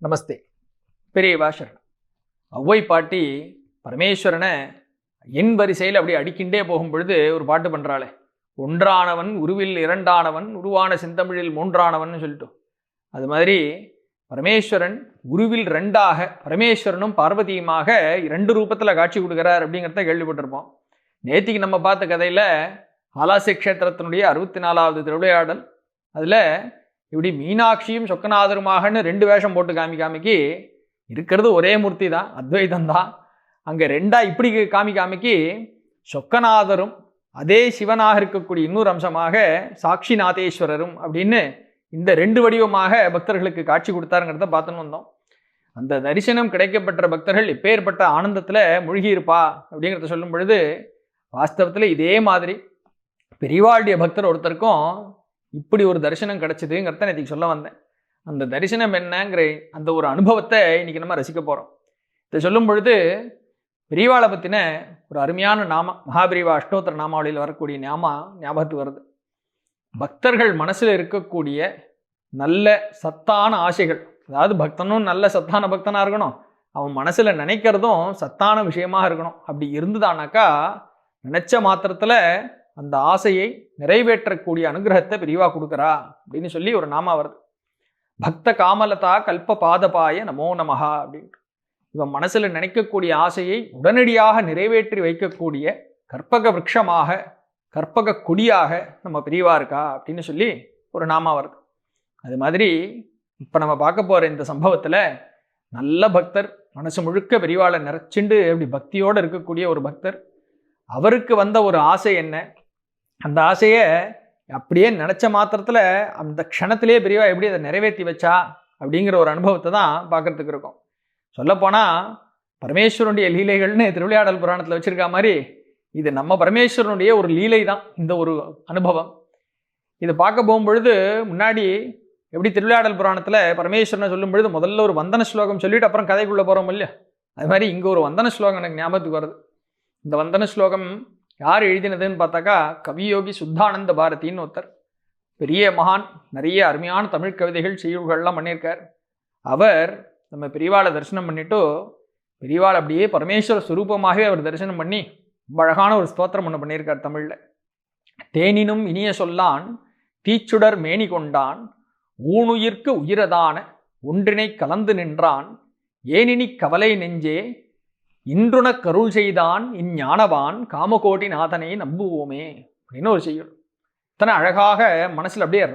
நமஸ்தே. பெரியவா சரணம். ஔவை பாட்டி பரமேஸ்வரனை என் வரிசையில் அப்படி அடிக்கின்றே போகும் பொழுது ஒரு பாட்டு பண்ணுறாளே, ஒன்றானவன் உருவில் இரண்டானவன் உருவான செந்தமிழில் மூன்றானவன் சொல்லிட்டு, அது மாதிரி பரமேஸ்வரன் உருவில் ரெண்டாக பரமேஸ்வரனும் பார்வதியுமாக 2 ரூபத்தில் காட்சி கொடுக்குறார் அப்படிங்கிறத கேள்விப்பட்டிருப்போம். நேத்திக்கு நம்ம பார்த்த கதையில் ஆலாசி க்ஷேத்திரத்தினுடைய 64வது திருவிளையாடல், அதில் இப்படி மீனாட்சியும் சொக்கநாதருமாகன்னு 2 வேஷம் போட்டு காமிக்கி இருக்கிறது ஒரே மூர்த்தி தான், அத்வைதம் தான். அங்கே 2 இப்படி காமிக்கி சொக்கநாதரும் அதே சிவனாக இருக்கக்கூடிய இன்னொரு அம்சமாக சாட்சிநாதேஸ்வரரும் அப்படின்னு இந்த 2 வடிவமாக பக்தர்களுக்கு காட்சி கொடுத்தாருங்கிறத பார்த்துன்னு வந்தோம். அந்த தரிசனம் கிடைக்கப்பட்ட பக்தர்கள் எப்பேற்பட்ட ஆனந்தத்தில் மூழ்கியிருப்பா அப்படிங்கிறத சொல்லும் பொழுது, வாஸ்தவத்தில் இதே மாதிரி பெரியவாளுடைய பக்தர் ஒருத்தருக்கும் இப்படி ஒரு தரிசனம் கிடைச்சதுங்கிறத நேற்று சொல்ல வந்தேன். அந்த தரிசனம் என்னங்கிற அந்த ஒரு அனுபவத்தை இன்னைக்கு நம்ம ரசிக்க போகிறோம். இதை சொல்லும் பொழுது பெரியவாளை பற்றின ஒரு அருமையான நாமம், மகாபிரிவா அஷ்டோத்திர நாமாவளியில் வரக்கூடிய ஞாபகத்துக்கு வருது. பக்தர்கள் மனசில் இருக்கக்கூடிய நல்ல சத்தான ஆசைகள், அதாவது பக்தனும் நல்ல சத்தான பக்தனாக இருக்கணும், அவன் மனசில் நினைக்கிறதும் சத்தான விஷயமாக இருக்கணும். அப்படி இருந்துதானாக்கா நினைச்ச மாத்திரத்தில் அந்த ஆசையை நிறைவேற்றக்கூடிய அனுகிரகத்தை பெரியவா கொடுக்குறா அப்படின்னு சொல்லி ஒரு நாமா வருது. பக்த காமலதா கல்ப பாதபாய நமோ நமஹா அப்படின்ட்டு, இவன் மனசில் நினைக்கக்கூடிய ஆசையை உடனடியாக நிறைவேற்றி வைக்கக்கூடிய கற்பக விருட்சமாக கற்பக கொடியாக நம்ம பெரியவா இருக்கா அப்படின்னு சொல்லி ஒரு நாமா வருது. அது மாதிரி இப்போ நம்ம பார்க்க போகிற இந்த சம்பவத்தில் நல்ல பக்தர், மனசு முழுக்க பெரியவாளை நிறைச்சிண்டு அப்படி பக்தியோடு இருக்கக்கூடிய ஒரு பக்தர், அவருக்கு வந்த ஒரு ஆசை என்ன, அந்த ஆசையை அப்படியே நினச்ச மாத்திரத்தில் அந்த க்ஷணத்திலே பெரியவா எப்படி அதை நிறைவேற்றி வச்சா அப்படிங்கிற ஒரு அனுபவத்தை தான் பார்க்குறதுக்கு இருக்கும். சொல்லப்போனால் பரமேஸ்வரனுடைய லீலைகள்னு திருவிளையாடல் புராணத்தில் வச்சுருக்கா மாதிரி இது நம்ம பரமேஸ்வரனுடைய ஒரு லீலை தான் இந்த ஒரு அனுபவம். இதை பார்க்க போகும்பொழுது முன்னாடி எப்படி திருவிளையாடல் புராணத்தில் பரமேஸ்வரனை சொல்லும் பொழுது முதல்ல ஒரு வந்தன ஸ்லோகம் சொல்லிட்டு அப்புறம் கதைக்குள்ளே போகிறோம் இல்லையா, அது மாதிரி இங்கே ஒரு வந்தன ஸ்லோகம் எனக்கு ஞாபகத்துக்கு வருது. இந்த வந்தன ஸ்லோகம் யார் எழுதினதுன்னு பார்த்தாக்கா கவியோகி சுத்தானந்த பாரதின்னு ஒருத்தர், பெரிய மகான், நிறைய அருமையான தமிழ் கவிதைகள் செய்யுள்கள்லாம் பண்ணியிருக்கார். அவர் நம்ம பெரியவாளை தரிசனம் பண்ணிட்டு பெரியவாள் அப்படியே பரமேஸ்வர சுரூபமாகவே அவர் தரிசனம் பண்ணி ரொம்ப அழகான ஒரு ஸ்தோத்திரம் ஒன்று பண்ணியிருக்கார் தமிழில். தேனினும் இனிய சொல்லான் தீச்சுடர் மேனி கொண்டான் ஊனுயிர்க்கு உயிரதான ஒன்றினை கலந்து நின்றான் ஏனினி கவலை நெஞ்சே இன்றுன கருள் செய்தான் இஞ்ஞானவான் காமகோட்டி நாதனை நம்புவோமே அப்படின்னு ஒரு செய்யுள். தன்னை அழகாக மனசில் அப்படியே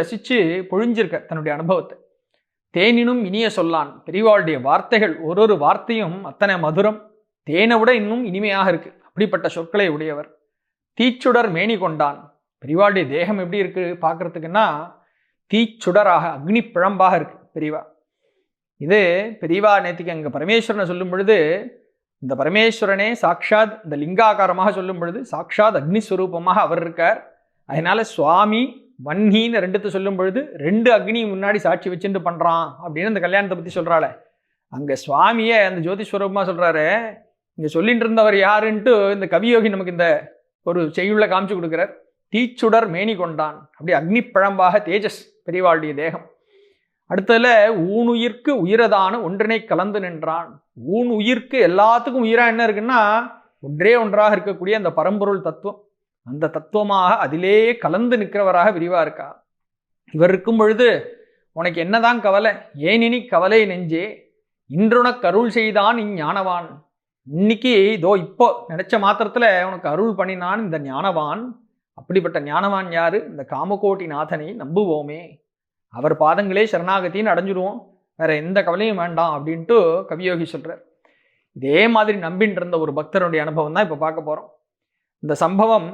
ரசித்து பொழிஞ்சிருக்க தன்னுடைய அனுபவத்தை. தேனினும் இனிய சொல்லான், பெரியவாளுடைய வார்த்தைகள் ஒரு வார்த்தையும் அத்தனை மதுரம், தேனை விட இன்னும் இனிமையாக இருக்கு, அப்படிப்பட்ட சொற்களை உடையவர். தீச்சுடர் மேனி கொண்டான், பெரியவாளுடைய தேகம் எப்படி இருக்கு பார்க்கறதுக்குன்னா தீச்சுடராக அக்னி பிழம்பாக இருக்கு பெரியவா. இது பெரியவா நேத்திக்கு அங்கே பரமேஸ்வரனை சொல்லும் பொழுது இந்த பரமேஸ்வரனே சாக்ஷாத் இந்த லிங்காகாரமாக சொல்லும் பொழுது சாக்ஷாத் அக்னிஸ்வரூபமாக அவர் இருக்கார். அதனால சுவாமி வன்னின்னு 2 சொல்லும் பொழுது 2 அக்னி முன்னாடி சாட்சி வச்சுட்டு பண்ணுறான் அப்படின்னு இந்த கல்யாணத்தை பற்றி சொல்கிறாளே, அங்கே சுவாமியே அந்த ஜோதிஸ்வரூபமாக சொல்கிறாரு. இங்கே சொல்லிட்டு இருந்தவர் யாருன்ட்டு இந்த கவியோகி நமக்கு இந்த ஒரு செய்யுள்ள காமிச்சு கொடுக்குறார். தீச்சுடர் மேனி கொண்டான், அப்படி அக்னி பழம்பாக தேஜஸ் பெரியவாளுடைய தேகம். அடுத்ததுல ஊனுயிர்க்கு உயிரதான ஒன்றினை கலந்து நின்றான். ஊன் உயிர்க்கு எல்லாத்துக்கும் உயிராக என்ன இருக்குன்னா ஒன்றே ஒன்றாக இருக்கக்கூடிய அந்த பரம்பொருள் தத்துவம், அந்த தத்துவமாக அதிலேயே கலந்து நிற்கிறவராக விரிவா இருக்கா. இவர் இருக்கும் பொழுது உனக்கு என்னதான் கவலை, ஏனினி கவலை நெஞ்சே இன்றுனக்கு அருள் செய்தான் இஞ்ஞானவான். இன்னைக்கு இதோ இப்போ நினைச்ச மாத்திரத்துல உனக்கு அருள் பண்ணினான் இந்த ஞானவான். அப்படிப்பட்ட ஞானவான் யாரு, இந்த காமகோட்டி நாதனை நம்புவோமே, அவர் பாதங்களே சரணாகத்தின்னு அடைஞ்சிடுவோம், வேற எந்த கவலையும் வேண்டாம் அப்படின்ட்டு கவியோகி சொல்றார். இதே மாதிரி நம்பின்னு இருந்த ஒரு பக்தருடைய அனுபவம் தான் இப்போ பார்க்க போகிறோம். இந்த சம்பவம்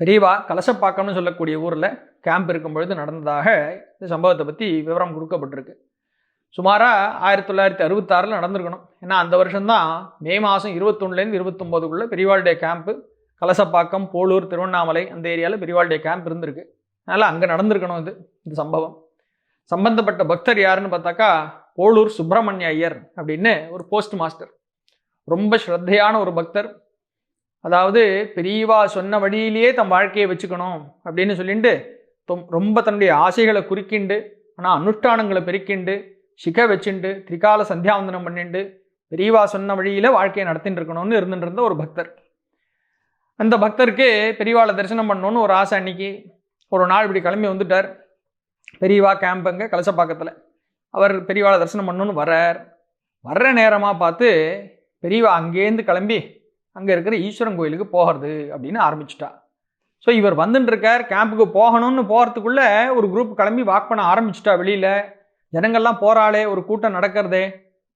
பெரியவா கலசப்பாக்கம்னு சொல்லக்கூடிய ஊரில் கேம்ப் இருக்கும் பொழுது நடந்ததாக இந்த சம்பவத்தை பற்றி விவரம் கொடுக்கப்பட்டிருக்கு. சுமாராக 1966 நடந்திருக்கணும். ஏன்னா அந்த வருஷம்தான் மே மாதம் 21லேருந்து 29க்குள்ளே பெரியவாளுடைய கேம்ப்பு கலசப்பாக்கம், போலூர், திருவண்ணாமலை அந்த ஏரியாவில் பெரியவாளுடைய கேம்ப் இருந்திருக்கு. அதனால் அங்கே நடந்திருக்கணும் இந்த சம்பவம். சம்பந்தப்பட்ட பக்தர் யாருன்னு பார்த்தாக்கா போலூர் சுப்பிரமணிய ஐயர் அப்படின்னு ஒரு போஸ்ட் மாஸ்டர், ரொம்ப ஸ்ரத்தையான ஒரு பக்தர். அதாவது பெரியவா சொன்ன வழியிலேயே தம் வாழ்க்கையை வச்சுக்கணும் அப்படின்னு சொல்லிட்டு ரொம்ப தன்னுடைய ஆசைகளை குறுக்கிண்டு ஆனால் அனுஷ்டானங்களை பெருக்கிண்டு சிக்க வச்சுண்டு திரிகால சந்தியாவந்தனம் பண்ணிட்டு பெரியவா சொன்ன வழியில் வாழ்க்கையை நடத்திட்டு இருக்கணும்னு இருந்துட்டு இருந்த ஒரு பக்தர். அந்த பக்தருக்கு பெரியவாளை தரிசனம் பண்ணணும்னு ஒரு ஆசை. அன்னைக்கு ஒரு நாள் இப்படி கிளம்பி வந்துட்டார். பெரியவா கேம்ப் அங்கே கலசப்பாக்கத்தில். அவர் பெரியவாளை தரிசனம் பண்ணணும்னு வர்ற நேரமாக பார்த்து பெரியவா அங்கேருந்து கிளம்பி அங்கே இருக்கிற ஈஸ்வரன் கோயிலுக்கு போகிறது அப்படின்னு ஆரம்பிச்சிட்டா. ஸோ இவர் வந்துட்டு இருக்கார். கேம்புக்கு போகணும்னு போகிறதுக்குள்ளே ஒரு குரூப் கிளம்பி வாக் பண்ண ஆரம்பிச்சிட்டா. வெளியில் ஜனங்கள்லாம் போகிறாளே, ஒரு கூட்டம் நடக்கிறதே,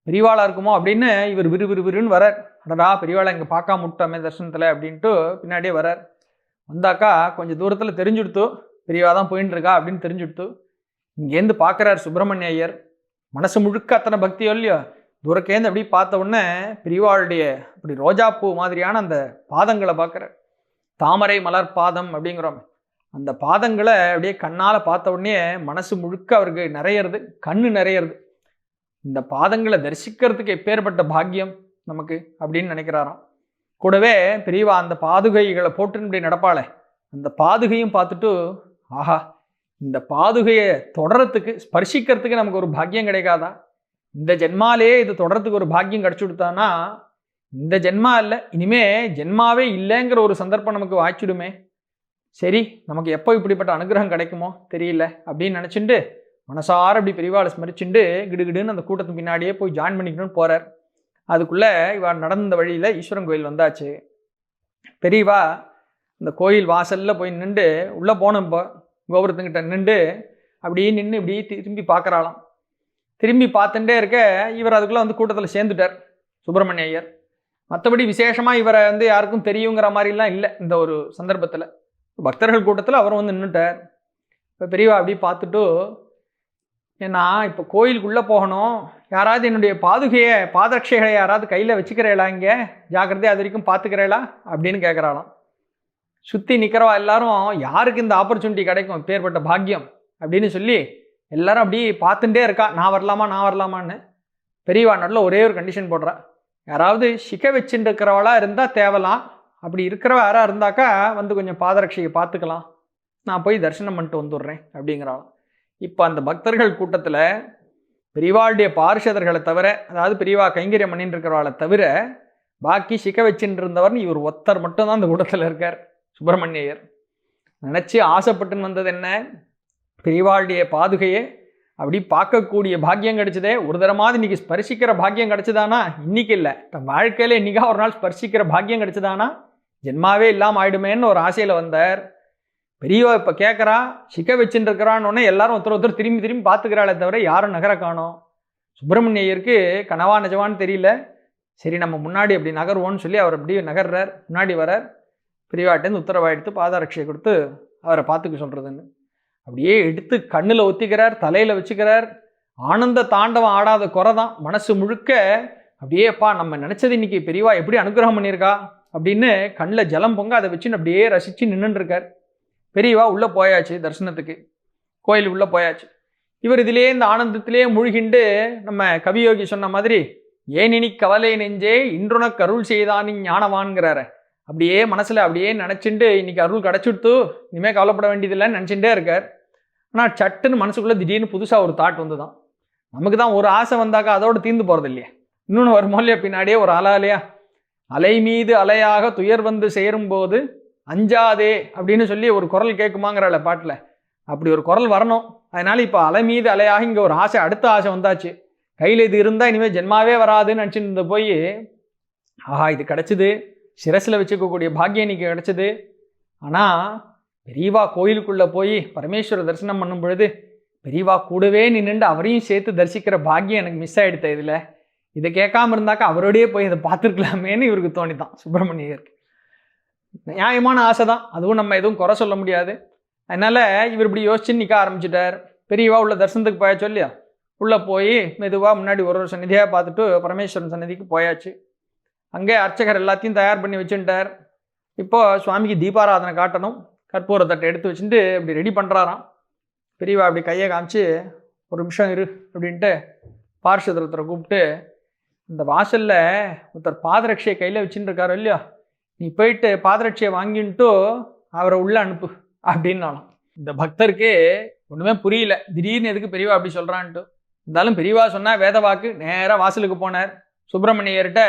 பெரியவாளாக இருக்குமோ அப்படின்னு இவர் விறுவிறுன்னு வரார். அடடா பெரியவாளை இங்கே பார்க்காம விட்டோமே தரிசனத்தில் அப்படின்ட்டு பின்னாடியே வரார். வந்தாக்கா கொஞ்சம் தூரத்தில் தெரிஞ்சுடுத்து பெரியவா தான் போயின்னு இருக்கா அப்படின்னு தெரிஞ்சுடுத்து. இங்கேருந்து பார்க்குறார் சுப்பிரமணிய ஐயர். மனசு முழுக்க அத்தனை பக்தியோ இல்லையோ, தூரக்கேந்து அப்படி பார்த்த உடனே பெரியவாளுடைய அப்படி ரோஜாப்பூ மாதிரியான அந்த பாதங்களை பார்க்குறார். தாமரை மலர் பாதம் அப்படிங்கிறோம். அந்த பாதங்களை அப்படியே கண்ணால் பார்த்த உடனே மனசு முழுக்க அவருக்கு நிறையிறது, கண்ணு நிறையிறது. இந்த பாதங்களை தரிசிக்கிறதுக்கு எப்பேற்பட்ட பாக்கியம் நமக்கு அப்படின்னு நினைக்கிறாராம். கூடவே பெரியவா அந்த பாதுகைகளை போட்டுன்னு இப்படி நடப்பாளே, அந்த பாதுகையும் பார்த்துட்டு ஆஹா இந்த பாதுகையை தொடரத்துக்கு ஸ்பர்சிக்கிறதுக்கு நமக்கு ஒரு பாக்கியம் கிடைக்காதா? இந்த ஜென்மாலே இது தொடரத்துக்கு ஒரு பாக்கியம் கிடைச்சி கொடுத்தானா இந்த ஜென்மா இல்லை, இனிமே ஜென்மாவே இல்லைங்கிற ஒரு சந்தர்ப்பம் நமக்கு வாய்ச்சிடுமே. சரி நமக்கு எப்போ இப்படிப்பட்ட அனுகிரகம் கிடைக்குமோ தெரியல அப்படின்னு நினச்சிட்டு மனசார அப்படி பெரியவாளை ஸ்மரிச்சுண்டு கிடுகிடுன்னு அந்த கூட்டத்துக்கு பின்னாடியே போய் ஜாயின் பண்ணிக்கணும்னு போகிறார். அதுக்குள்ளே இவா நடந்த வழியில் ஈஸ்வரன் கோயில் வந்தாச்சு. பெரியவா இந்த கோயில் வாசலில் போய் நின்று உள்ளே போனோம். இப்போ கோபுரத்துக்கிட்ட நின்று அப்படியே நின்று இப்படி திரும்பி பார்க்குறாளாம். திரும்பி பார்த்துட்டே இருக்க இவர் அதுக்குள்ளே வந்து கூட்டத்தில் சேர்ந்துட்டார் சுப்பிரமணிய ஐயர். மற்றபடி விசேஷமாக இவரை வந்து யாருக்கும் தெரியுங்கிற மாதிரிலாம் இல்லை. இந்த ஒரு சந்தர்ப்பத்தில் பக்தர்கள் கூட்டத்தில் அவர் வந்து நின்றுட்டார். இப்போ பெரியவா அப்படி பார்த்துட்டு, ஏன்னா இப்போ கோயிலுக்குள்ளே போகணும், யாராவது என்னுடைய பாதரட்சைகளை யாராவது கையில் வச்சுக்கிறேளா, இங்கே ஜாக்கிரதையாக அது வரைக்கும் பார்த்துக்கிறேளா அப்படின்னு கேட்குறாளாம். சுற்றி நிற்கிறவா எல்லாரும் யாருக்கு இந்த ஆப்பர்ச்சுனிட்டி கிடைக்கும், பேர்பட்ட பாக்கியம் அப்படின்னு சொல்லி எல்லாரும் அப்படி பார்த்துட்டே இருக்கா, நான் வரலாமான்னு. பெரியவா நடுவில் ஒரே ஒரு கண்டிஷன் போடுறா, யாராவது சிக்க வச்சுட்டு இருக்கிறவளா இருந்தால் தேவலாம், அப்படி இருக்கிறவ யாராக இருந்தாக்கா வந்து கொஞ்சம் பாதரட்சையை பார்த்துக்கலாம், நான் போய் தரிசனம் பண்ணிட்டு வந்துடுறேன் அப்படிங்கிறாளாம். இப்போ அந்த பக்தர்கள் கூட்டத்தில் பெரியவாளுடைய பார்ஷதர்களை தவிர, அதாவது பெரியவா கைங்கரியம் பண்ணிட்டு இருக்கிறவாளை தவிர பாக்கி சிக்க வச்சுட்டு இருந்தவர்னு இவர் ஒருத்தர் மட்டும்தான் அந்த கூட்டத்தில் இருக்கார் சுப்பிரமணியர். நினச்சி ஆசைப்பட்டுன்னு வந்தது என்ன, பெரியவாளுடைய பாதுகையை அப்படி பார்க்கக்கூடிய பாக்கியம் கிடைச்சதே. ஒரு தரமாவது இன்னைக்கு ஸ்பர்சிக்கிற பாக்கியம் கிடைச்சதானா, இன்னைக்கு இல்லை தன் வாழ்க்கையில் இன்னைக்கா ஒரு நாள் ஸ்பர்சிக்கிற பாக்கியம் கிடைச்சதானா, ஜென்மாவே இல்லாமல் ஆயிடுமேன்னு ஒரு ஆசையில் வந்தார். பெரியவா இப்போ கேட்குறா, சிக்க வச்சுட்டு இருக்கிறான்னு எல்லாரும் ஒருத்தர் திரும்பி பார்த்துக்கிறாளே தவிர யாரும் நகர காணோம். சுப்பிரமணியருக்கு கனவா நிஜவான்னு தெரியல. சரி நம்ம முன்னாடி அப்படி நகருவோன்னு சொல்லி அவர் அப்படி நகர்றார். முன்னாடி வரார். பெரியவாட்டேருந்து உத்தரவாக எடுத்து பாதரட்சையை கொடுத்து அவரை பார்த்துக்க சொல்கிறதுன்னு அப்படியே எடுத்து கண்ணில் ஒத்திக்கிறார், தலையில் வச்சுக்கிறார். ஆனந்த தாண்டவம் ஆடாத குறை தான். மனசு முழுக்க அப்படியேப்பா நம்ம நினச்சது இன்னைக்கு பெரியவா எப்படி அனுகிரகம் பண்ணியிருக்கா அப்படின்னு கண்ணில் ஜலம் பொங்க அதை வச்சுன்னு அப்படியே ரசித்து நின்றுருக்கார். பெரியவா உள்ளே போயாச்சு, தரிசனத்துக்கு கோயில் உள்ளே போயாச்சு. இவர் இதிலே இந்த ஆனந்தத்திலே முழுகிண்டு நம்ம கவியோகி சொன்ன மாதிரி ஏனினி கவலை நெஞ்சே இன்றுனக்கு அருள் செய்தானி ஞானவான்கிறார. அப்படியே மனசில் அப்படியே நினச்சிண்டு இன்னைக்கு அருள் கிடச்சிடுத்து, இனிமேல் கவலைப்பட வேண்டியதில்லைன்னு நினச்சிட்டே இருக்கார். ஆனால் சட்டுன்னு மனசுக்குள்ளே திடீர்னு புதுசாக ஒரு தாட் வந்து தான், நமக்கு தான் ஒரு ஆசை வந்தாக்கா அதோடு தீர்ந்து போகிறது இல்லையா, இன்னொன்று வருமோ இல்லையா பின்னாடியே ஒரு அலையா, அலை மீது அலையாக துயர் வந்து சேரும்போது அஞ்சாதே அப்படின்னு சொல்லி ஒரு குரல் கேட்குமாங்கிறாள் பாட்டில். அப்படி ஒரு குரல் வரணும். அதனால இப்போ அலை மீது அலையாக இங்கே ஒரு ஆசை, அடுத்த ஆசை வந்தாச்சு. கையில் இது இருந்தால் இனிமேல் ஜென்மாவே வராதுன்னு நினச்சிட்டு இருந்த போய் ஆஹா இது கிடச்சிது, சிரசில் வச்சுக்கக்கூடிய பாக்கியம் இன்னைக்கு கிடச்சிது. ஆனால் பெரியவா கோயிலுக்குள்ளே போய் பரமேஸ்வர தரிசனம் பண்ணும் பொழுது பெரியவா கூடவே நின்றுண்டு அவரையும் சேர்த்து தரிசிக்கிற பாக்கியம் எனக்கு மிஸ் ஆகிடுத்த. இதில் இதை கேட்காம இருந்தாக்கா அவரோடையே போய் இதை பார்த்துருக்கலாமேன்னு இவருக்கு தோணித்தான் சுப்பிரமணியருக்கு. நியாயமான ஆசை தான், அதுவும் நம்ம எதுவும் குறை சொல்ல முடியாது. அதனால் இவர் இப்படி யோசிச்சு நிற்க ஆரம்பிச்சிட்டார். பெரியவா உள்ள தரிசனத்துக்கு போயாச்சோ இல்லையா, உள்ளே போய் மெதுவாக முன்னாடி ஒரு சன்னிதியாக பார்த்துட்டு பரமேஸ்வரன் சன்னிதிக்கு போயாச்சு. அங்கே அர்ச்சகர் எல்லாத்தையும் தயார் பண்ணி வச்சுட்டார். இப்போது சுவாமிக்கு தீபாராதனை காட்டணும். கற்பூர தட்டை எடுத்து வச்சுட்டு இப்படி ரெடி பண்ணுறாராம். பெரியவா அப்படி கையை காமிச்சு ஒரு நிமிஷம் இரு அப்படின்ட்டு பார்ஷதரத்தை கூப்பிட்டு, இந்த வாசலில் ஒருத்தர் பாதரட்சையை கையில் வச்சுட்டு இருக்காரோ இல்லையா, நீ போயிட்டு பாதரட்சையை வாங்கின்ட்டு அவரை உள்ளே அனுப்பு அப்படின்னாலும். இந்த பக்தருக்கு ஒன்றுமே புரியல, திடீர்னு எதுக்கு பெரியவா அப்படி சொல்கிறான்ட்டு. இருந்தாலும் பெரியவா சொன்னா வேத வாக்கு, நேராக வாசலுக்கு போனார். சுப்பிரமணியர்கிட்ட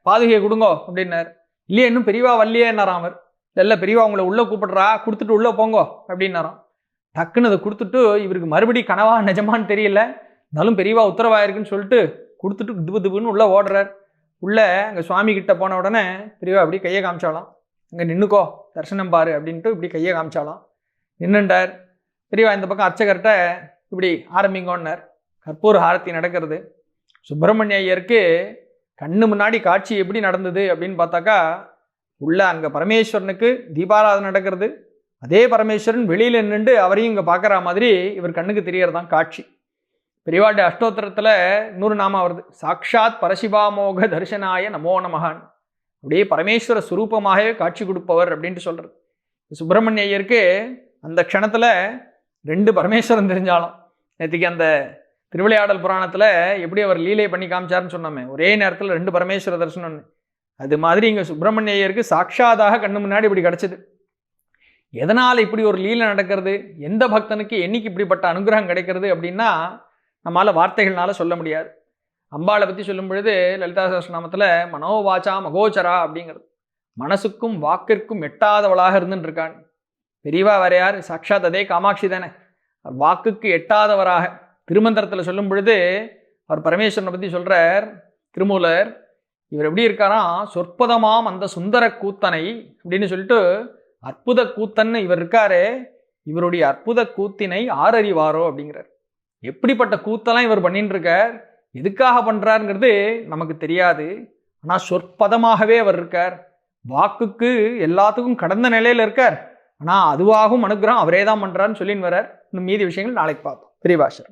பாதுகையை கொடுங்கோ அப்படின்னார். இல்லையே இன்னும் பெரியவா வரலையேன்னாராம் அவர். இல்லை பெரியவா உங்களை உள்ளே கூப்பிடுறா, கொடுத்துட்டு உள்ளே போங்கோ அப்படின்னாராம். டக்குன்னு அதை கொடுத்துட்டு இவருக்கு மறுபடி கனவா நிஜமான்னு தெரியல. இருந்தாலும் பெரியவா உத்தரவாயிருக்குன்னு சொல்லிட்டு கொடுத்துட்டு திபு திபுன்னு உள்ளே ஓடுறார். உள்ளே அங்கே சுவாமி கிட்ட போன உடனே பெரியவா அப்படி கையை காமிச்சாலாம். அங்கே நின்றுக்கோ தரிசனம் பாரு அப்படின்ட்டு இப்படி கையை காமிச்சாலாம். நின்றுண்டார். பெரியவா இந்த பக்கம் அர்ச்சகர்கிட்ட இப்படி ஆரம்பிங்கோன்னார். கற்பூர ஆரத்தி நடக்கிறது. சுப்பிரமணிய ஐயருக்கு கண்ணு முன்னாடி காட்சி எப்படி நடந்தது அப்படின்னு பார்த்தாக்கா, உள்ள அங்கே பரமேஸ்வரனுக்கு தீபாராதனை நடக்கிறது. அதே பரமேஸ்வரன் வெளியில் நின்று அவரையும் இங்கே பார்க்குற மாதிரி இவர் கண்ணுக்கு தெரியறதான் காட்சி. பெரியவாளுடைய அஷ்டோத்திரத்தில் இன்னொரு நாமம் வருது, சாக்ஷாத் பரசிவாமோக தரிசனாய நமோ நமகான். அப்படியே பரமேஸ்வர சுரூபமாகவே காட்சி கொடுப்பவர் அப்படின்ட்டு சொல்கிறது. சுப்பிரமணிய ஐயருக்கு அந்த க்ஷணத்தில் 2 பரமேஸ்வரன் தெரிஞ்சாலும். நேற்றுக்கு அந்த திருவிளையாடல் புராணத்தில் எப்படி அவர் லீலை பண்ணி காமிச்சார்னு சொன்னோமே, ஒரே நேரத்தில் 2 பரமேஸ்வர தரிசனம்னு. அது மாதிரி இங்கே சுப்பிரமணிய ஐயருக்கு சாட்சாதாக கண்ணு முன்னாடி இப்படி கிடச்சிது. எதனால் இப்படி ஒரு லீலை நடக்கிறது, எந்த பக்தனுக்கு என்னைக்கு இப்படிப்பட்ட அனுகிரகம் கிடைக்கிறது அப்படின்னா நம்மளால் வார்த்தைகள்னால சொல்ல முடியாது. அம்பாளை பற்றி சொல்லும் பொழுது லலிதா சஹஸ்ரநாமத்தில் மனோவாச்சா மகோச்சரா அப்படிங்கிறது, மனசுக்கும் வாக்கிற்கும் எட்டாதவளாக இருந்துருக்கான். பெரியவா வேற யார், சாட்சாத் அதே காமாட்சி தானே. வாக்குக்கு எட்டாதவராக திருமந்திரத்தில் சொல்லும் பொழுது அவர் பரமேஸ்வரனை பற்றி சொல்கிறார் திருமூலர். இவர் எப்படி இருக்காராம், சொற்பதமாம் அந்த சுந்தர கூத்தனை அப்படின்னு சொல்லிட்டு அற்புத கூத்தன்னு இவர் இருக்காரு. இவருடைய அற்புத கூத்தினை ஆரறிவாரோ அப்படிங்கிறார். எப்படிப்பட்ட கூத்தெல்லாம் இவர் பண்ணிட்டு இருக்கார், எதுக்காக பண்ணுறாருங்கிறது நமக்கு தெரியாது. ஆனால் சொற்பதமாகவே அவர் இருக்கார். வாக்குக்கு எல்லாத்துக்கும் கடந்த நிலையில் இருக்கார். ஆனால் அதுவாகவும் அனுகிரகம் அவரே தான் பண்ணுறாருன்னு சொல்லின்னு வர்றார். இன்னும் மீதி விஷயங்கள் நாளைக்கு பார்ப்போம். பெரியவாசர்.